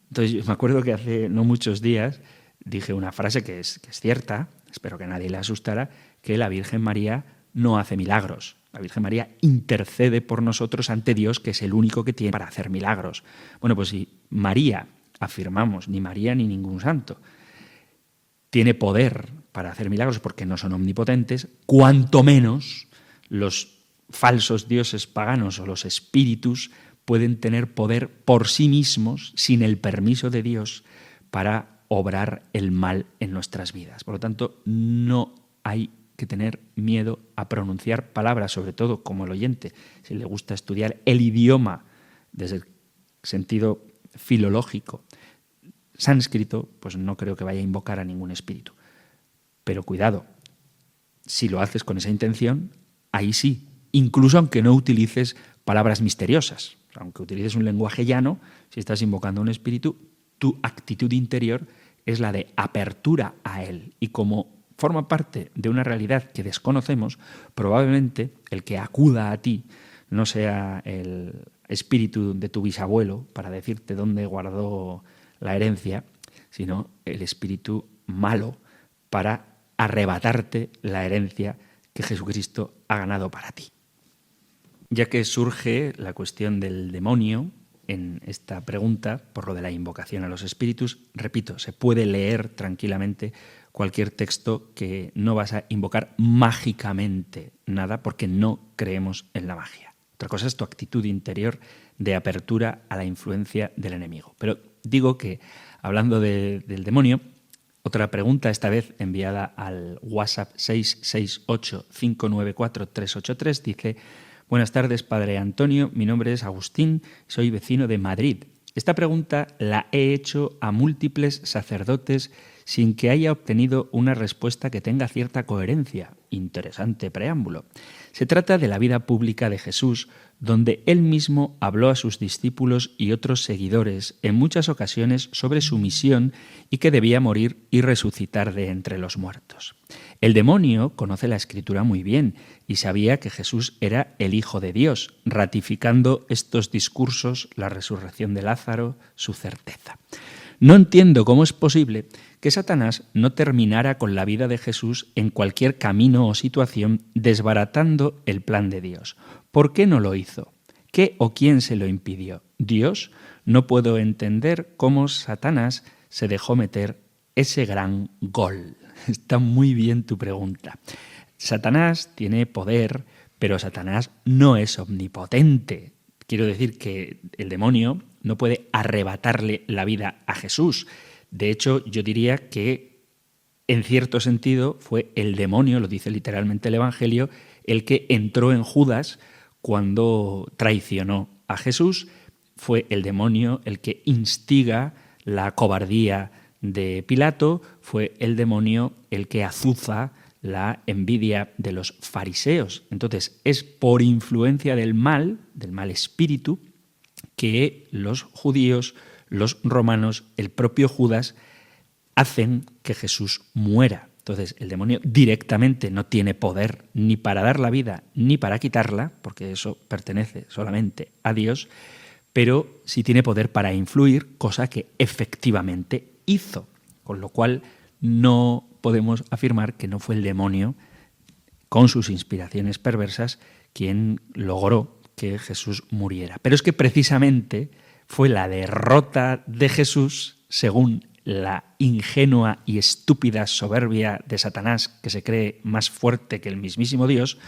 Entonces yo me acuerdo que hace no muchos días dije una frase que es cierta, espero que nadie le asustara, que la Virgen María no hace milagros. La Virgen María intercede por nosotros ante Dios, que es el único que tiene para hacer milagros. Bueno, pues si María, afirmamos, ni María ni ningún santo, tiene poder para hacer milagros porque no son omnipotentes, cuanto menos los falsos dioses paganos o los espíritus pueden tener poder por sí mismos, sin el permiso de Dios, para obrar el mal en nuestras vidas. Por lo tanto, no hay que tener miedo a pronunciar palabras, sobre todo como el oyente, si le gusta estudiar el idioma desde el sentido filológico sánscrito, pues no creo que vaya a invocar a ningún espíritu. Pero cuidado, si lo haces con esa intención, ahí sí, incluso aunque no utilices palabras misteriosas, aunque utilices un lenguaje llano, si estás invocando a un espíritu, tu actitud interior es la de apertura a él. Y como forma parte de una realidad que desconocemos, probablemente el que acuda a ti no sea el espíritu de tu bisabuelo para decirte dónde guardó la herencia, sino el espíritu malo para arrebatarte la herencia que Jesucristo ha ganado para ti. Ya que surge la cuestión del demonio en esta pregunta, por lo de la invocación a los espíritus, repito, se puede leer tranquilamente cualquier texto que no vas a invocar mágicamente nada porque no creemos en la magia. Otra cosa es tu actitud interior de apertura a la influencia del enemigo. Pero digo que, hablando del demonio, otra pregunta, esta vez enviada al WhatsApp 668-594-383, dice: buenas tardes, Padre Antonio, mi nombre es Agustín, soy vecino de Madrid. Esta pregunta la he hecho a múltiples sacerdotes sin que haya obtenido una respuesta que tenga cierta coherencia. Interesante preámbulo. Se trata de la vida pública de Jesús, donde él mismo habló a sus discípulos y otros seguidores en muchas ocasiones sobre su misión y que debía morir y resucitar de entre los muertos. El demonio conoce la Escritura muy bien y sabía que Jesús era el Hijo de Dios, ratificando estos discursos, la resurrección de Lázaro, su certeza. No entiendo cómo es posible que Satanás no terminara con la vida de Jesús en cualquier camino o situación desbaratando el plan de Dios. ¿Por qué no lo hizo? ¿Qué o quién se lo impidió? ¿Dios? No puedo entender cómo Satanás se dejó meter ese gran gol. Está muy bien tu pregunta. Satanás tiene poder, pero Satanás no es omnipotente. Quiero decir que el demonio no puede arrebatarle la vida a Jesús. De hecho, yo diría que, en cierto sentido, fue el demonio, lo dice literalmente el Evangelio, el que entró en Judas cuando traicionó a Jesús. Fue el demonio el que instiga la cobardía de Pilato, fue el demonio el que azuza la envidia de los fariseos. Entonces, es por influencia del mal espíritu, que los judíos, los romanos, el propio Judas, hacen que Jesús muera. Entonces, el demonio directamente no tiene poder ni para dar la vida ni para quitarla, porque eso pertenece solamente a Dios, pero sí tiene poder para influir, cosa que efectivamente hizo. Con lo cual, no podemos afirmar que no fue el demonio, con sus inspiraciones perversas, quien logró que Jesús muriera. Pero es que precisamente fue la derrota de Jesús, según la ingenua y estúpida soberbia de Satanás, que se cree más fuerte que el mismísimo Dios,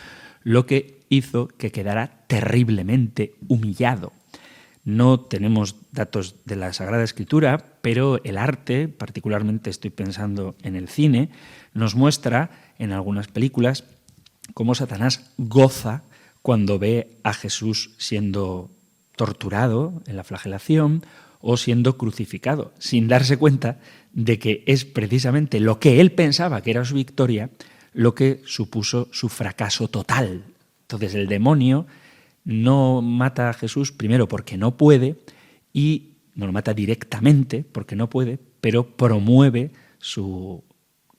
lo que hizo que quedara terriblemente humillado. No tenemos datos de la Sagrada Escritura, pero el arte, particularmente estoy pensando en el cine, nos muestra en algunas películas cómo Satanás goza cuando ve a Jesús siendo torturado en la flagelación o siendo crucificado, sin darse cuenta de que es precisamente lo que él pensaba que era su victoria lo que supuso su fracaso total. Entonces el demonio no mata a Jesús, primero porque no puede, y no lo mata directamente porque no puede, pero promueve su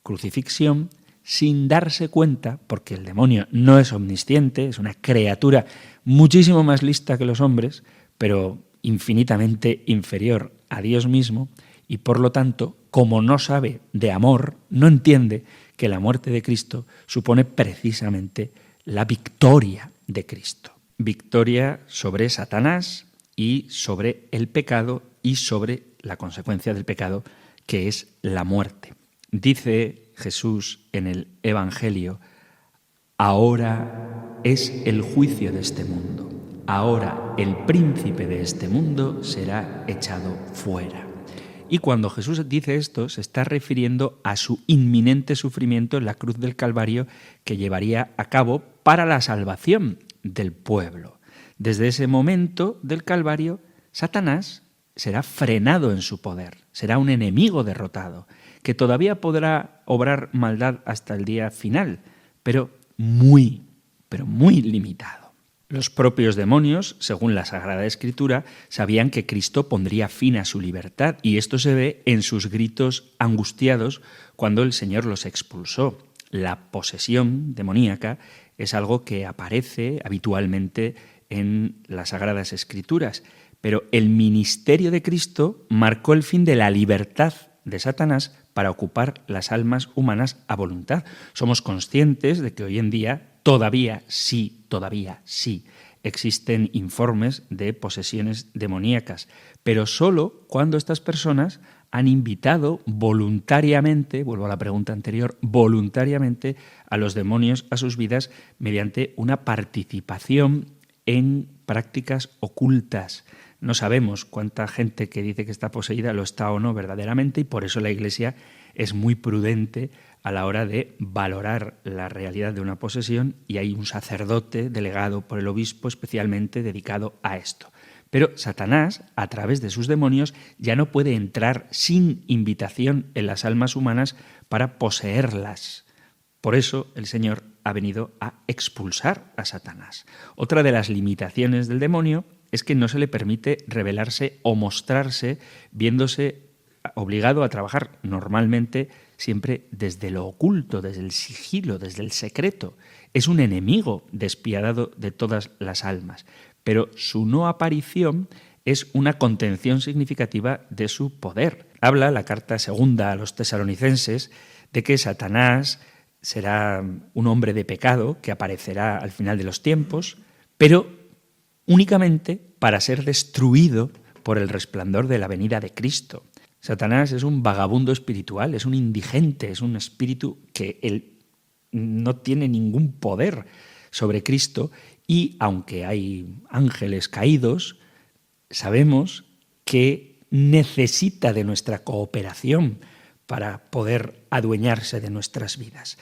crucifixión sin darse cuenta, porque el demonio no es omnisciente, es una criatura muchísimo más lista que los hombres, pero infinitamente inferior a Dios mismo, y por lo tanto, como no sabe de amor, no entiende que la muerte de Cristo supone precisamente la victoria de Cristo. Victoria sobre Satanás y sobre el pecado y sobre la consecuencia del pecado, que es la muerte. Dice Jesús en el Evangelio: ahora es el juicio de este mundo, ahora el príncipe de este mundo será echado fuera. Y cuando Jesús dice esto, se está refiriendo a su inminente sufrimiento en la cruz del Calvario, que llevaría a cabo para la salvación del pueblo. Desde ese momento del Calvario, Satanás será frenado en su poder, será un enemigo derrotado, que todavía podrá obrar maldad hasta el día final, pero muy limitado. Los propios demonios, según la Sagrada Escritura, sabían que Cristo pondría fin a su libertad, y esto se ve en sus gritos angustiados cuando el Señor los expulsó. La posesión demoníaca es algo que aparece habitualmente en las Sagradas Escrituras, pero el ministerio de Cristo marcó el fin de la libertad de Satanás para ocupar las almas humanas a voluntad. Somos conscientes de que hoy en día todavía sí, existen informes de posesiones demoníacas, pero solo cuando estas personas han invitado voluntariamente, vuelvo a la pregunta anterior, voluntariamente a los demonios a sus vidas mediante una participación en prácticas ocultas. No sabemos cuánta gente que dice que está poseída lo está o no verdaderamente, y por eso la Iglesia es muy prudente a la hora de valorar la realidad de una posesión, y hay un sacerdote delegado por el obispo especialmente dedicado a esto. Pero Satanás, a través de sus demonios, ya no puede entrar sin invitación en las almas humanas para poseerlas. Por eso el Señor ha venido a expulsar a Satanás. Otra de las limitaciones del demonio es que no se le permite revelarse o mostrarse, viéndose obligado a trabajar normalmente siempre desde lo oculto, desde el sigilo, desde el secreto. Es un enemigo despiadado de todas las almas, pero su no aparición es una contención significativa de su poder. Habla la carta segunda a los tesalonicenses de que Satanás será un hombre de pecado que aparecerá al final de los tiempos, pero únicamente para ser destruido por el resplandor de la venida de Cristo. Satanás es un vagabundo espiritual, es un indigente, es un espíritu que él no tiene ningún poder sobre Cristo, y aunque hay ángeles caídos, sabemos que necesita de nuestra cooperación para poder adueñarse de nuestras vidas.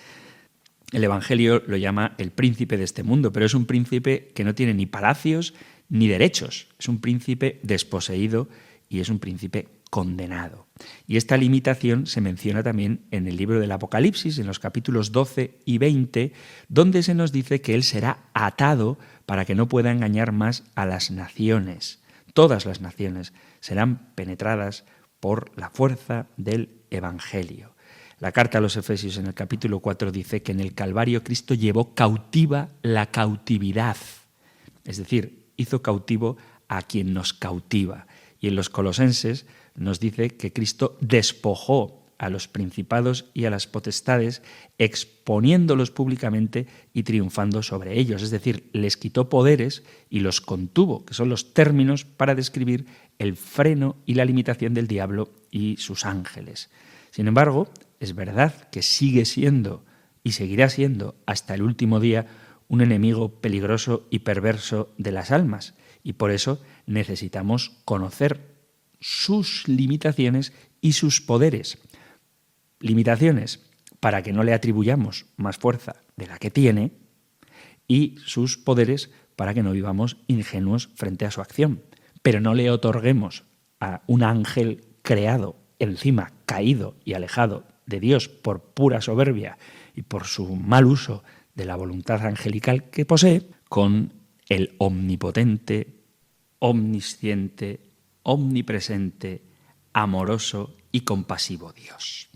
el Evangelio lo llama el príncipe de este mundo, pero es un príncipe que no tiene ni palacios ni derechos. Es un príncipe desposeído y es un príncipe condenado. Y esta limitación se menciona también en el libro del Apocalipsis, en los capítulos 12 y 20, donde se nos dice que él será atado para que no pueda engañar más a las naciones. Todas las naciones serán penetradas por la fuerza del Evangelio. La carta a los Efesios en el capítulo 4 dice que en el Calvario Cristo llevó cautiva la cautividad, es decir, hizo cautivo a quien nos cautiva. Y en los Colosenses nos dice que Cristo despojó a los principados y a las potestades, exponiéndolos públicamente y triunfando sobre ellos. Es decir, les quitó poderes y los contuvo, que son los términos para describir el freno y la limitación del diablo y sus ángeles. Sin embargo, es verdad que sigue siendo y seguirá siendo hasta el último día un enemigo peligroso y perverso de las almas, y por eso necesitamos conocer sus limitaciones y sus poderes. Limitaciones para que no le atribuyamos más fuerza de la que tiene, y sus poderes para que no vivamos ingenuos frente a su acción. Pero no le otorguemos a un ángel creado, encima caído y alejado de Dios por pura soberbia y por su mal uso de la voluntad angelical que posee, con el omnipotente, omnisciente, omnipresente, amoroso y compasivo Dios.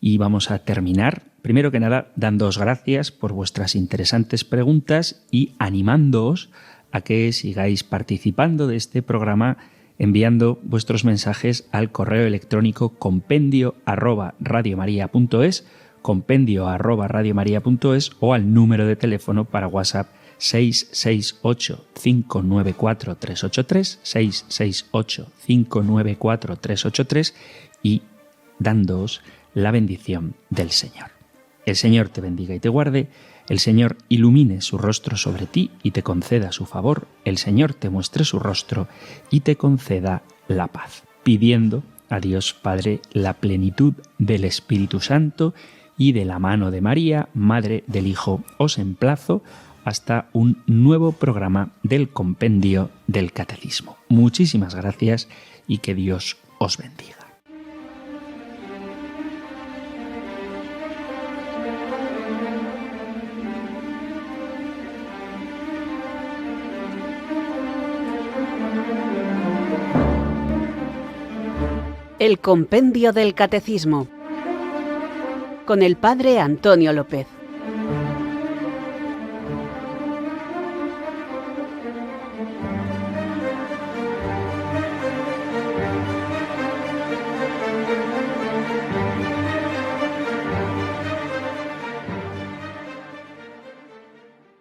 Y vamos a terminar, primero que nada, dándoos gracias por vuestras interesantes preguntas y animándoos a que sigáis participando de este programa enviando vuestros mensajes al correo electrónico compendio@radiomaria.es, compendio@radiomaria.es, o al número de teléfono para WhatsApp 668-594-383, 668-594-383, y dándoos la bendición del Señor. El Señor te bendiga y te guarde, el Señor ilumine su rostro sobre ti y te conceda su favor, el Señor te muestre su rostro y te conceda la paz. Pidiendo a Dios Padre la plenitud del Espíritu Santo y de la mano de María, Madre del Hijo, os emplazo hasta un nuevo programa del Compendio del Catecismo. Muchísimas gracias y que Dios os bendiga. El Compendio del Catecismo con el Padre Antonio López.